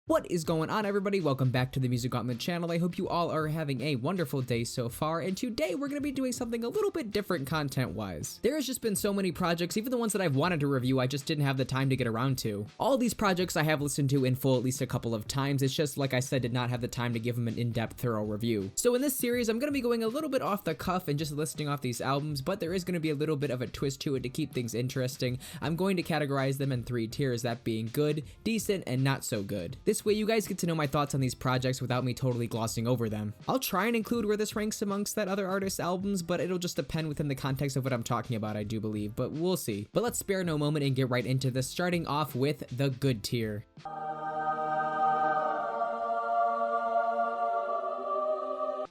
What is going on, everybody? Welcome back to the Music Gauntlet channel. I hope you all are having a wonderful day so far, and today we're going to be doing something a little bit different content-wise. There has just been so many projects, even the ones that I've wanted to review, I just didn't have the time to get around to. All these projects I have listened to in full at least a couple of times, it's just, like I said, did not have the time to give them an in-depth, thorough review. So in this series, I'm going to be going a little bit off the cuff and just listing off these albums, but there is going to be a little bit of a twist to it to keep things interesting. I'm going to categorize them in 3 tiers, that being good, decent, and not so good. This way you guys get to know my thoughts on these projects without me totally glossing over them. I'll try and include where this ranks amongst that other artist's albums, but it'll just depend within the context of what I'm talking about, I do believe, but we'll see. But let's spare no moment and get right into this, starting off with the good tier.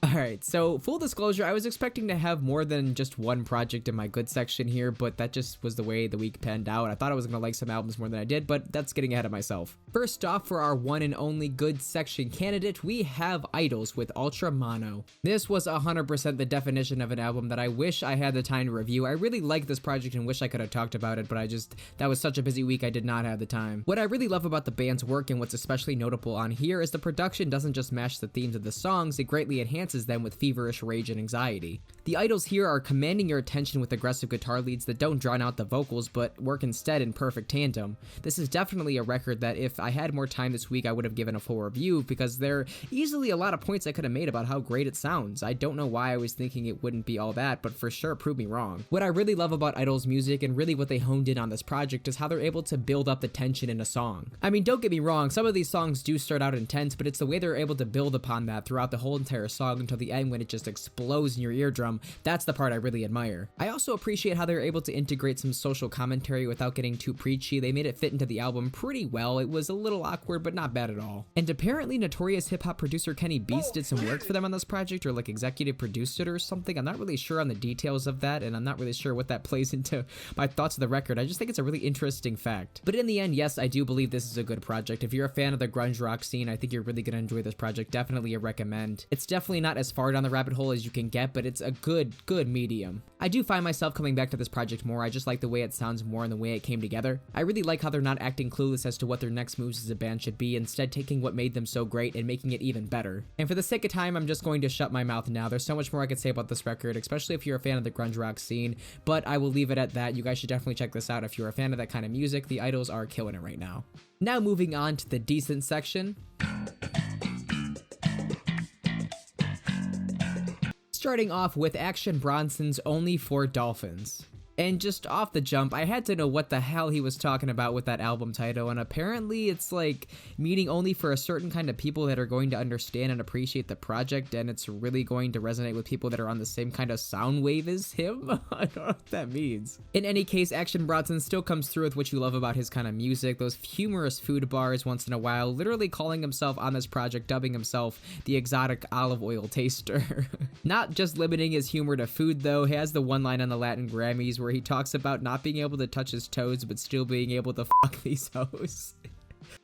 Alright, so full disclosure, I was expecting to have more than just one project in my good section here, but that just was the way the week panned out. I thought I was going to like some albums more than I did, but that's getting ahead of myself. First off, for our one and only good section candidate, we have Idols with Ultra Mono. This was 100% the definition of an album that I wish I had the time to review. I really like this project and wish I could have talked about it, but that was such a busy week I did not have the time. What I really love about the band's work and what's especially notable on here is the production doesn't just match the themes of the songs, it greatly enhances them with feverish rage and anxiety. The idols here are commanding your attention with aggressive guitar leads that don't drown out the vocals but work instead in perfect tandem. This is definitely a record that if I had more time this week I would have given a full review, because there are easily a lot of points I could have made about how great it sounds. I don't know why I was thinking it wouldn't be all that, but for sure prove me wrong. What I really love about Idols' music and really what they honed in on this project is how they're able to build up the tension in a song. I mean, don't get me wrong, some of these songs do start out intense, but it's the way they're able to build upon that throughout the whole entire song until the end when it just explodes in your eardrum. That's the part I really admire. I also appreciate how they're able to integrate some social commentary without getting too preachy. They made it fit into the album pretty well. It was a little awkward, but not bad at all. And apparently notorious hip-hop producer Kenny Beats did some work for them on this project, or like executive produced it or something. I'm not really sure on the details of that, and I'm not really sure what that plays into my thoughts of the record. I just think it's a really interesting fact. But in the end, yes, I do believe this is a good project. If you're a fan of the grunge rock scene, I think you're really gonna enjoy this project. Definitely a recommend. It's definitely not as far down the rabbit hole as you can get, but it's a good medium. I do find myself coming back to this project more. I just like the way it sounds more and the way it came together. I really like how they're not acting clueless as to what their next moves as a band should be, instead taking what made them so great and making it even better. And for the sake of time, I'm just going to shut my mouth now. There's so much more I could say about this record, especially if you're a fan of the grunge rock scene, but I will leave it at that. You guys should definitely check this out if you're a fan of that kind of music. The Idols are killing it right now. Now moving on to the decent section. Starting off with Action Bronson's Only for Dolphins. And just off the jump, I had to know what the hell he was talking about with that album title, and apparently it's like meaning only for a certain kind of people that are going to understand and appreciate the project, and it's really going to resonate with people that are on the same kind of sound wave as him? I don't know what that means. In any case, Action Bronson still comes through with what you love about his kind of music, those humorous food bars once in a while, literally calling himself on this project, dubbing himself the exotic olive oil taster. Not just limiting his humor to food though, he has the one line on the Latin Grammys where he talks about not being able to touch his toes but still being able to fuck these hoes.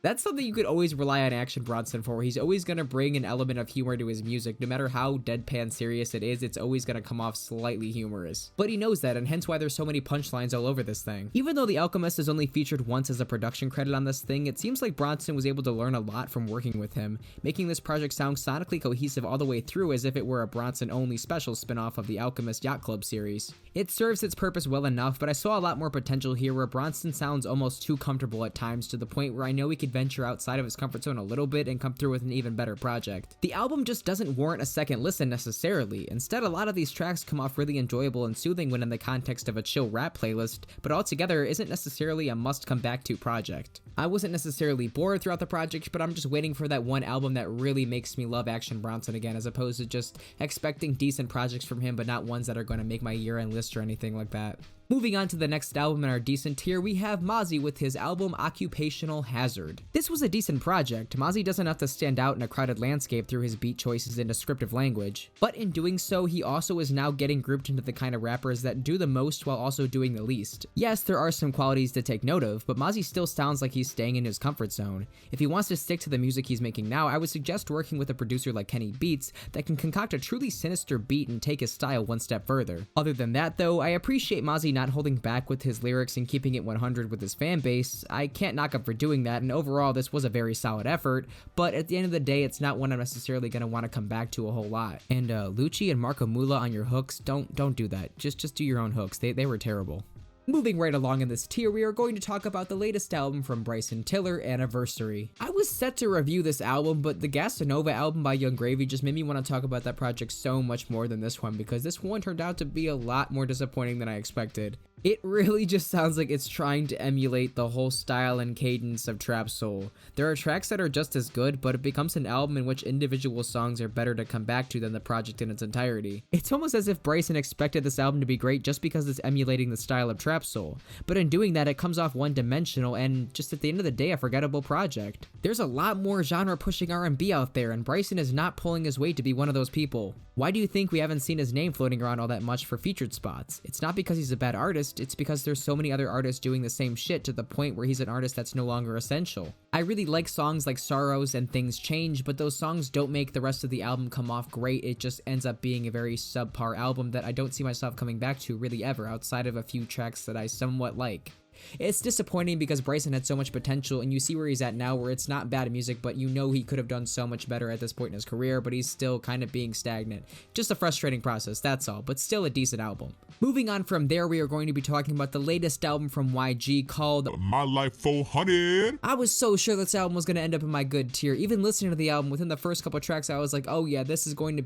That's something you could always rely on Action Bronson for. He's always going to bring an element of humor to his music. No matter how deadpan serious it is, it's always going to come off slightly humorous. But he knows that, and hence why there's so many punchlines all over this thing. Even though The Alchemist is only featured once as a production credit on this thing, it seems like Bronson was able to learn a lot from working with him, making this project sound sonically cohesive all the way through as if it were a Bronson-only special spin-off of the Alchemist Yacht Club series. It serves its purpose well enough, but I saw a lot more potential here where Bronson sounds almost too comfortable at times, to the point where I know he could venture outside of his comfort zone a little bit and come through with an even better project. The album just doesn't warrant a second listen necessarily. Instead, a lot of these tracks come off really enjoyable and soothing when in the context of a chill rap playlist, but altogether isn't necessarily a must come back to project. I wasn't necessarily bored throughout the project, but I'm just waiting for that one album that really makes me love Action Bronson again, as opposed to just expecting decent projects from him but not ones that are going to make my year-end list or anything like that. Moving on to the next album in our decent tier, we have Mozzy with his album Occupational Hazard. This was a decent project. Mozzy doesn't have to stand out in a crowded landscape through his beat choices and descriptive language, but in doing so, he also is now getting grouped into the kind of rappers that do the most while also doing the least. Yes, there are some qualities to take note of, but Mozzy still sounds like he's staying in his comfort zone. If he wants to stick to the music he's making now, I would suggest working with a producer like Kenny Beats that can concoct a truly sinister beat and take his style one step further. Other than that though, I appreciate Mozzy not holding back with his lyrics and keeping it 100 with his fan base. I can't knock him for doing that, and overall this was a very solid effort, but at the end of the day, it's not one I'm necessarily going to want to come back to a whole lot. And Lucci and Marco Mula on your hooks, don't do that. Just do your own hooks. They were terrible. Moving right along in this tier, we are going to talk about the latest album from Bryson Tiller, Anniversary. I was set to review this album, but the Gastanova album by Young Gravy just made me want to talk about that project so much more than this one, because this one turned out to be a lot more disappointing than I expected. It really just sounds like it's trying to emulate the whole style and cadence of Trap Soul. There are tracks that are just as good, but it becomes an album in which individual songs are better to come back to than the project in its entirety. It's almost as if Bryson expected this album to be great just because it's emulating the style of Trap Soul, but in doing that it comes off one-dimensional and just at the end of the day a forgettable project. There's a lot more genre-pushing R&B out there, and Bryson is not pulling his weight to be one of those people. Why do you think we haven't seen his name floating around all that much for featured spots? It's not because he's a bad artist, it's because there's so many other artists doing the same shit to the point where he's an artist that's no longer essential. I really like songs like Sorrows and Things Change, but those songs don't make the rest of the album come off great. It just ends up being a very subpar album that I don't see myself coming back to really ever, outside of a few tracks that I somewhat like. It's disappointing because Bryson had so much potential, and you see where he's at now, where it's not bad music, but you know he could have done so much better at this point in his career, but he's still kind of being stagnant. Just a frustrating process, that's all, but still a decent album. Moving on from there, we are going to be talking about the latest album from YG called My Life 400. I was so sure this album was going to end up in my good tier. Even listening to the album, within the first couple tracks, I was like, oh yeah, this is going to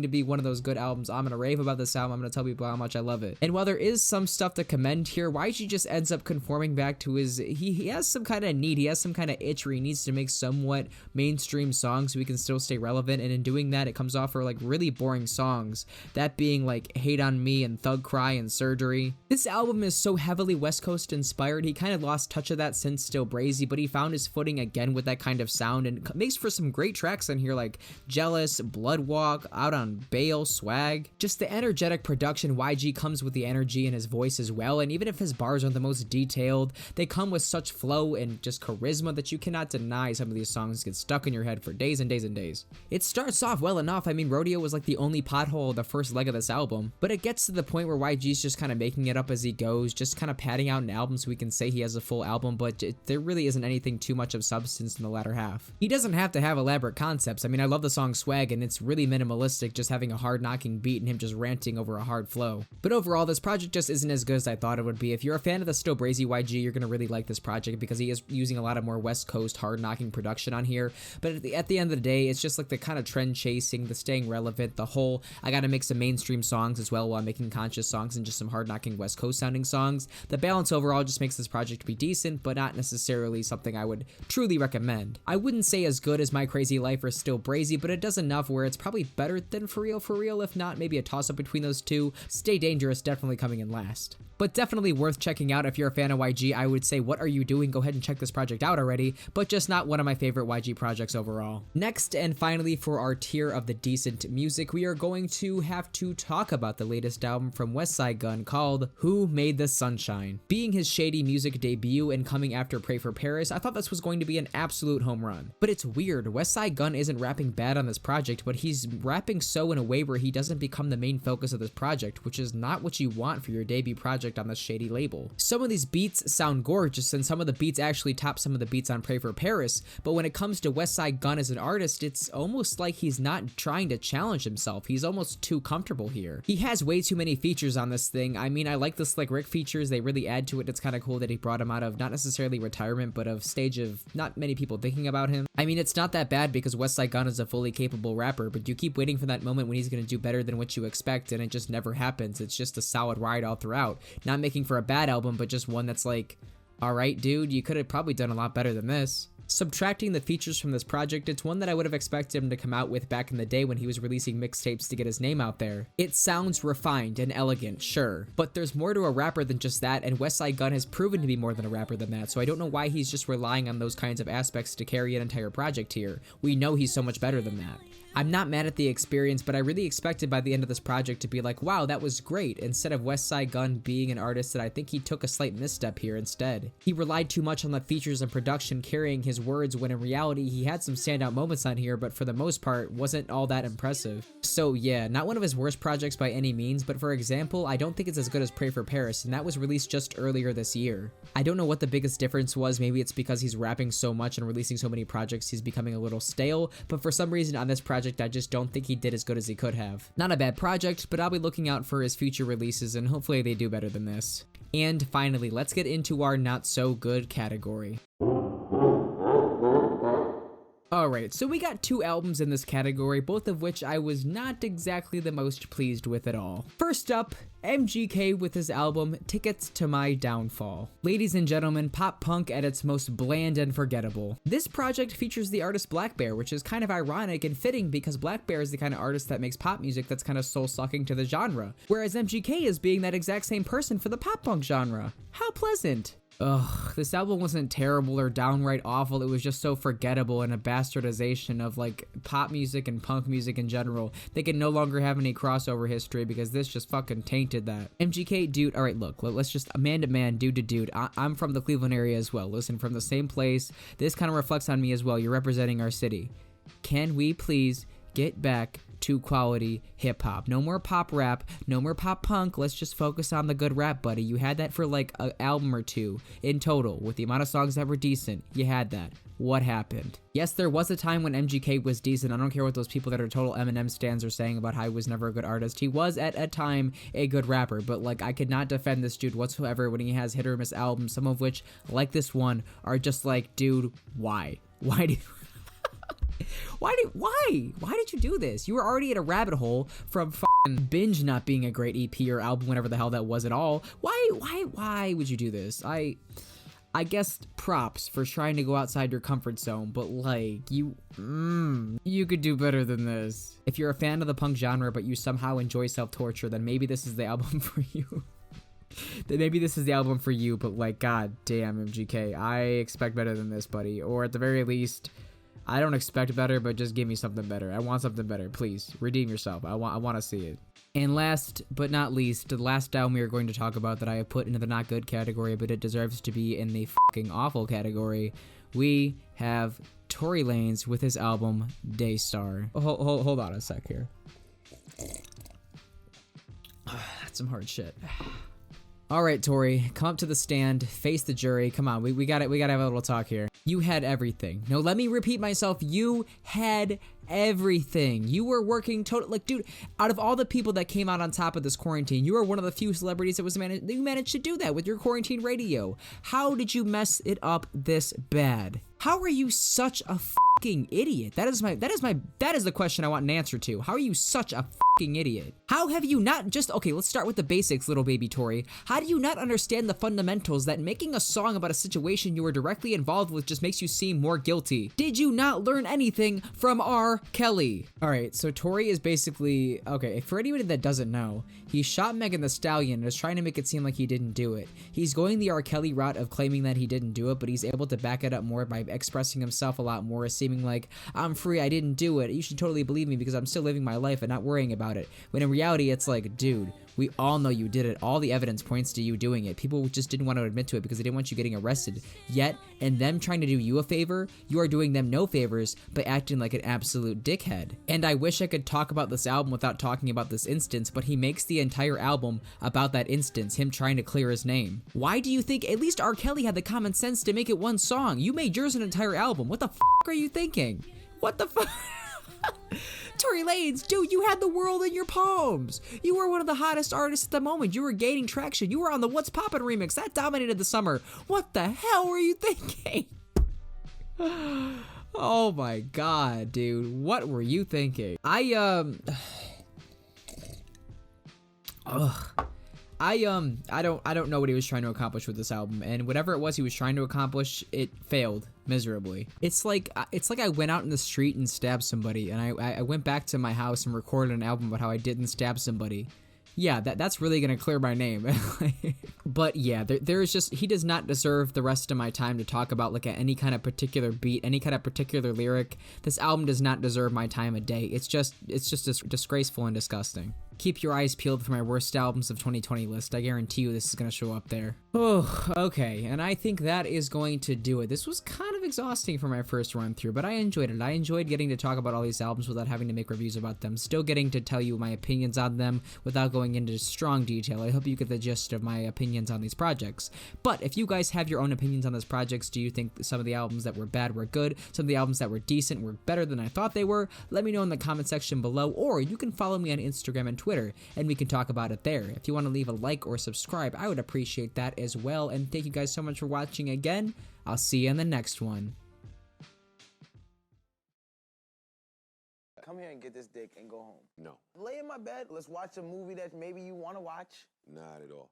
be one of those good albums. I'm going to rave about this album. I'm going to tell people how much I love it. And while there is some stuff to commend here, YG just ends up conforming back to his, he has some kind of need, he has some kind of itch where he needs to make somewhat mainstream songs so he can still stay relevant, and in doing that, it comes off for like really boring songs, that being like Hate on Me and Thug Cry and Surgery. This album is so heavily West Coast inspired. He kind of lost touch of that since Still Brazy, but he found his footing again with that kind of sound and makes for some great tracks on here like Jealous, Bloodwalk, Out on Bail, Swag. Just the energetic production. YG comes with the energy in his voice as well, and even if his bars aren't the most detailed, they come with such flow and just charisma that you cannot deny some of these songs get stuck in your head for days and days and days. It starts off well enough. I mean, Rodeo was like the only pothole of the first leg of this album, but it gets to the point where YG's just kind of making it up as he goes, just kind of padding out an album so we can say he has a full album, but there really isn't anything too much of substance in the latter half. He doesn't have to have elaborate concepts. I mean, I love the song Swag, and it's really minimalistic, just having a hard knocking beat and him just ranting over a hard flow. But overall, this project just isn't as good as I thought it would be. If you're a fan of the Still Brazy YG, you're gonna really like this project because he is using a lot of more West Coast hard knocking production on here. But at the end of the day, it's just like the kind of trend chasing, the staying relevant, the whole I gotta make some mainstream songs as well while making conscious songs and just some hard knocking West Coast sounding songs. The balance overall just makes this project be decent, but not necessarily something I would truly recommend. I wouldn't say as good as My Crazy Life or Still Brazy, but it does enough where it's probably better than For Real, if not maybe a toss up between those two. Stay Dangerous definitely coming in last. But definitely worth checking out if you're a fan of YG. I would say, what are you doing? Go ahead and check this project out already, but just not one of my favorite YG projects overall. Next and finally for our tier of the decent music, we are going to have to talk about the latest album from Westside Gunn called Who Made the Sunshine. Being his shady music debut and coming after Pray for Paris, I thought this was going to be an absolute home run. But it's weird, Westside Gunn isn't rapping bad on this project, but he's rapping so in a way where he doesn't become the main focus of this project, which is not what you want for your debut project on this shady label. Some of these beats sound gorgeous, and some of the beats actually top some of the beats on Pray for Paris, but when it comes to Westside Gunn as an artist, it's almost like he's not trying to challenge himself. He's almost too comfortable here. He has way too many features on this thing. I mean, I like the Slick Rick features, they really add to it. It's kind of cool that he brought him out of not necessarily retirement, but of stage of not many people thinking about him. I mean, it's not that bad because Westside Gunn is a fully capable rapper, but you keep waiting for that moment when he's going to do better than what you expect, and it just never happens. It's just a solid ride all throughout. Not making for a bad album, but just one that's like, alright dude, you could have probably done a lot better than this. Subtracting the features from this project, it's one that I would have expected him to come out with back in the day when he was releasing mixtapes to get his name out there. It sounds refined and elegant, sure, but there's more to a rapper than just that, and Westside Gunn has proven to be more than a rapper than that, so I don't know why he's just relying on those kinds of aspects to carry an entire project here. We know he's so much better than that. I'm not mad at the experience, but I really expected by the end of this project to be like, wow, that was great, instead of West Side Gun being an artist that I think he took a slight misstep here instead. He relied too much on the features and production carrying his words, when in reality he had some standout moments on here, but for the most part wasn't all that impressive. So yeah, not one of his worst projects by any means, but for example, I don't think it's as good as Pray for Paris, and that was released just earlier this year. I don't know what the biggest difference was. Maybe it's because he's rapping so much and releasing so many projects he's becoming a little stale, but for some reason on this project I just don't think he did as good as he could have. Not a bad project, but I'll be looking out for his future releases and hopefully they do better than this. And finally, let's get into our not so good category. Alright, so we got 2 albums in this category, both of which I was not exactly the most pleased with at all. First up, MGK with his album Tickets to My Downfall. Ladies and gentlemen, pop punk at its most bland and forgettable. This project features the artist Black Bear, which is kind of ironic and fitting because Black Bear is the kind of artist that makes pop music that's kind of soul-sucking to the genre, whereas MGK is being that exact same person for the pop punk genre. How pleasant. Ugh, this album wasn't terrible or downright awful, it was just so forgettable and a bastardization of like pop music and punk music in general. They can no longer have any crossover history because this just fucking tainted that. MGK, dude, alright look, let's just man to man, dude to dude. I'm from the Cleveland area as well, listen, from the same place. This kind of reflects on me as well, you're representing our city. Can we please get back to quality hip-hop? No more pop rap, no more pop punk, let's just focus on the good rap, buddy. You had that for like an album or 2 in total, with the amount of songs that were decent. You had that. What happened? Yes, there was a time when MGK was decent. I don't care what those people that are total Eminem stans are saying about how he was never a good artist. He was at a time a good rapper, but like I could not defend this dude whatsoever when he has hit or miss albums, some of which, like this one, are just like, dude, why? Why do Why did you do this? You were already in a rabbit hole from Binge not being a great EP or album, whenever the hell that was at all. Why would you do this? I guess props for trying to go outside your comfort zone, but like, you could do better than this. If you're a fan of the punk genre, but you somehow enjoy self-torture, then maybe this is the album for you. Then maybe this is the album for you, but like, god damn, MGK, I expect better than this, buddy. Or at the very least, I don't expect better, but just give me something better. I want something better. Please, redeem yourself. I want to see it. And last but not least, the last album we are going to talk about that I have put into the not good category, but it deserves to be in the fucking awful category, we have Tory Lanez with his album Daystar. Hold on a sec here. That's some hard shit. All right, Tory, come up to the stand, face the jury. Come on, we got it. We got to have a little talk here. You had everything. No, let me repeat myself. You had everything. You were working like, dude, out of all the people that came out on top of this quarantine, you were one of the few celebrities that you managed to do that with your quarantine radio. How did you mess it up this bad? How are you such a fucking idiot? That is the question I want an answer to. How are you such a fucking idiot? How have you not okay, let's start with the basics, little baby Tory. How do you not understand the fundamentals that making a song about a situation you were directly involved with just makes you seem more guilty? Did you not learn anything from R. Kelly? All right, so Tory is basically, okay, for anybody that doesn't know, he shot Megan Thee Stallion and is trying to make it seem like he didn't do it. He's going the R. Kelly route of claiming that he didn't do it, but he's able to back it up more by expressing himself a lot more, seeming like, I'm free, I didn't do it. You should totally believe me because I'm still living my life and not worrying about it. When in reality, it's like, dude, we all know you did it. All the evidence points to you doing it. People just didn't want to admit to it because they didn't want you getting arrested. Yet, in them trying to do you a favor, you are doing them no favors by acting like an absolute dickhead. And I wish I could talk about this album without talking about this instance, but he makes the entire album about that instance, him trying to clear his name. Why do you think at least R. Kelly had the common sense to make it one song? You made yours an entire album. What the f*** are you thinking? What the f***? Tory Lanez, dude, you had the world in your palms. You were one of the hottest artists at the moment. You were gaining traction. You were on the What's Poppin' remix. That dominated the summer. What the hell were you thinking? Oh my god, dude. What were you thinking? I don't know what he was trying to accomplish with this album, and whatever it was he was trying to accomplish, it failed miserably. It's like I went out in the street and stabbed somebody, and I went back to my house and recorded an album about how I didn't stab somebody, Yeah, that's really gonna clear my name. But yeah, there's just, he does not deserve the rest of my time to talk about like any kind of particular beat, any kind of particular lyric. This album does not deserve my time of day. It's just disgraceful and disgusting. Keep your eyes peeled for my worst albums of 2020 list. I guarantee you this is gonna show up there. Oh, okay, and I think that is going to do it. This was kind of exhausting for my first run through, but I enjoyed it. I enjoyed getting to talk about all these albums without having to make reviews about them, still getting to tell you my opinions on them without going into strong detail. I hope you get the gist of my opinions on these projects. But if you guys have your own opinions on these projects, do you think some of the albums that were bad were good, some of the albums that were decent were better than I thought they were? Let me know in the comment section below, or you can follow me on Instagram and Twitter, and we can talk about it there. If you want to leave a like or subscribe, I would appreciate that as well, and thank you guys so much for watching again. I'll see you in the next one. Come here and get this dick and go home. No, Lay in my bed, let's watch a movie that maybe you want to watch. not at all.